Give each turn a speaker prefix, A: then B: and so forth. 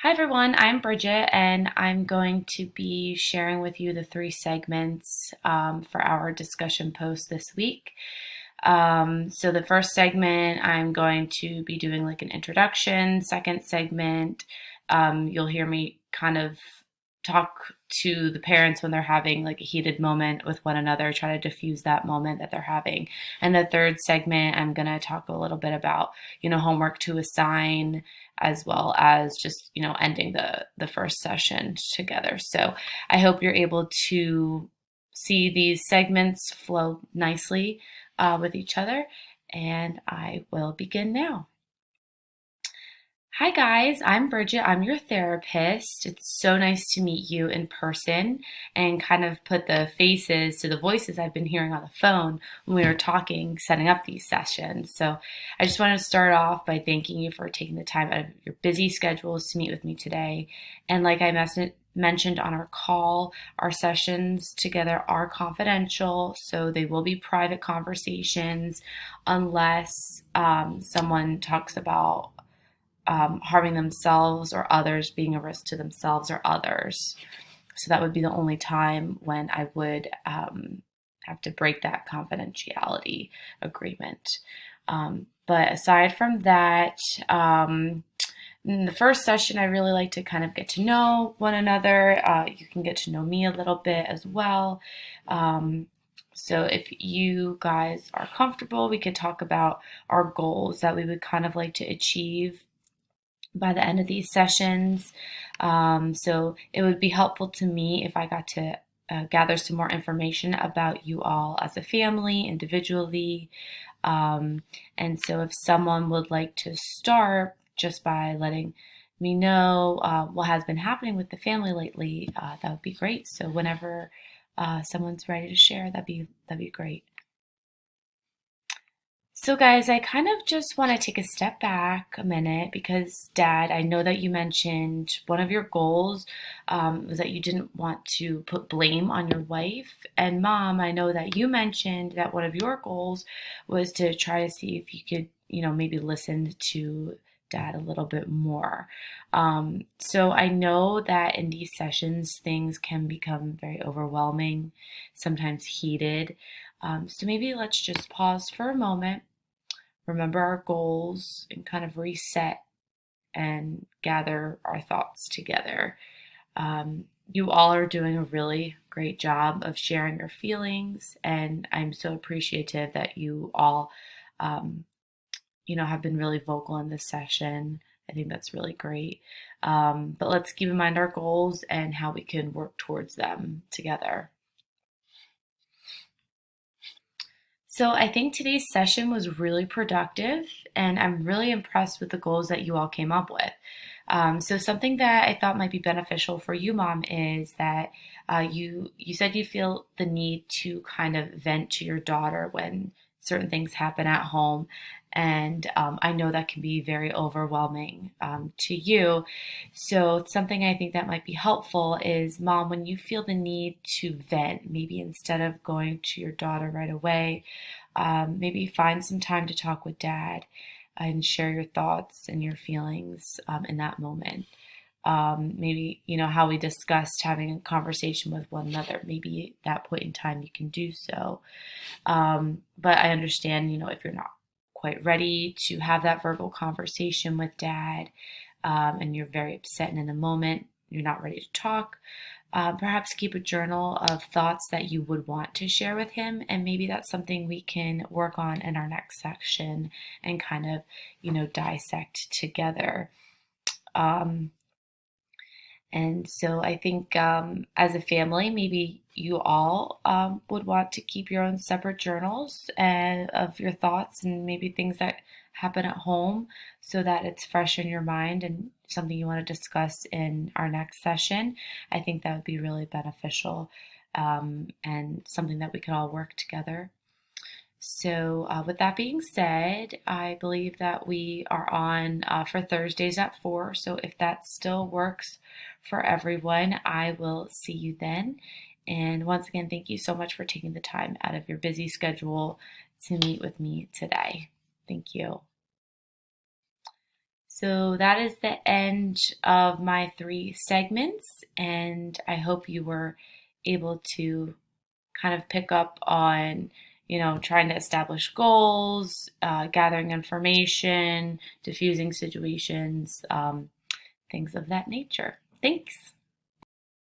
A: Hi everyone, I'm Bridget and I'm going to be sharing with you the three segments for our discussion post this week. So the first segment, I'm going to be doing like an introduction. Second segment, you'll hear me kind of talk to the parents when they're having like a heated moment with one another, try to diffuse that moment that they're having. And the third segment, I'm going to talk a little bit about, homework to assign as well as just, ending the first session together. So I hope you're able to see these segments flow nicely with each other. And I will begin now. Hi guys, I'm Bridget. I'm your therapist. It's so nice to meet you in person and kind of put the faces to the voices I've been hearing on the phone when we were talking, setting up these sessions. So I just want to start off by thanking you for taking the time out of your busy schedules to meet with me today. And like I mentioned on our call, our sessions together are confidential, so they will be private conversations unless someone talks about harming themselves or others, being a risk to themselves or others. So that would be the only time when I would have to break that confidentiality agreement. But aside from that, in the first session, I really like to kind of get to know one another. You can get to know me a little bit as well. So if you guys are comfortable, we could talk about our goals that we would kind of like to achieve by the end of these sessions. So it would be helpful to me if I got to gather some more information about you all as a family, individually. And so if someone would like to start just by letting me know what has been happening with the family lately, that would be great. So whenever someone's ready to share, that'd be great. So, guys, I kind of just want to take a step back a minute because, Dad, I know that you mentioned one of your goals was that you didn't want to put blame on your wife. And, Mom, I know that you mentioned that one of your goals was to try to see if you could, maybe listen to Dad a little bit more. So, I know that in these sessions, things can become very overwhelming, sometimes heated. So, maybe let's just pause for a moment, remember our goals, and kind of reset and gather our thoughts together. You all are doing a really great job of sharing your feelings, and I'm so appreciative that you all, have been really vocal in this session. I think that's really great. But let's keep in mind our goals and how we can work towards them together. So I think today's session was really productive, and I'm really impressed with the goals that you all came up with. So something that I thought might be beneficial for you, Mom, is that you said you feel the need to kind of vent to your daughter when certain things happen at home, and I know that can be very overwhelming to you. So something I think that might be helpful is, Mom, when you feel the need to vent, maybe instead of going to your daughter right away, maybe find some time to talk with Dad and share your thoughts and your feelings in that moment. Maybe, how we discussed having a conversation with one another. Maybe at that point in time you can do so. But I understand, if you're not quite ready to have that verbal conversation with Dad, and you're very upset and in the moment, you're not ready to talk. Perhaps keep a journal of thoughts that you would want to share with him, and maybe that's something we can work on in our next section and kind of, dissect together. And so I think as a family, maybe you all would want to keep your own separate journals and of your thoughts and maybe things that happen at home so that it's fresh in your mind and something you want to discuss in our next session. I think that would be really beneficial and something that we could all work together. So, with that being said, I believe that we are on for Thursdays at 4. So, if that still works for everyone, I will see you then. And once again, thank you so much for taking the time out of your busy schedule to meet with me today. Thank you. So that is the end of my 3 segments, and I hope you were able to kind of pick up on, trying to establish goals, gathering information, diffusing situations, things of that nature. Thanks.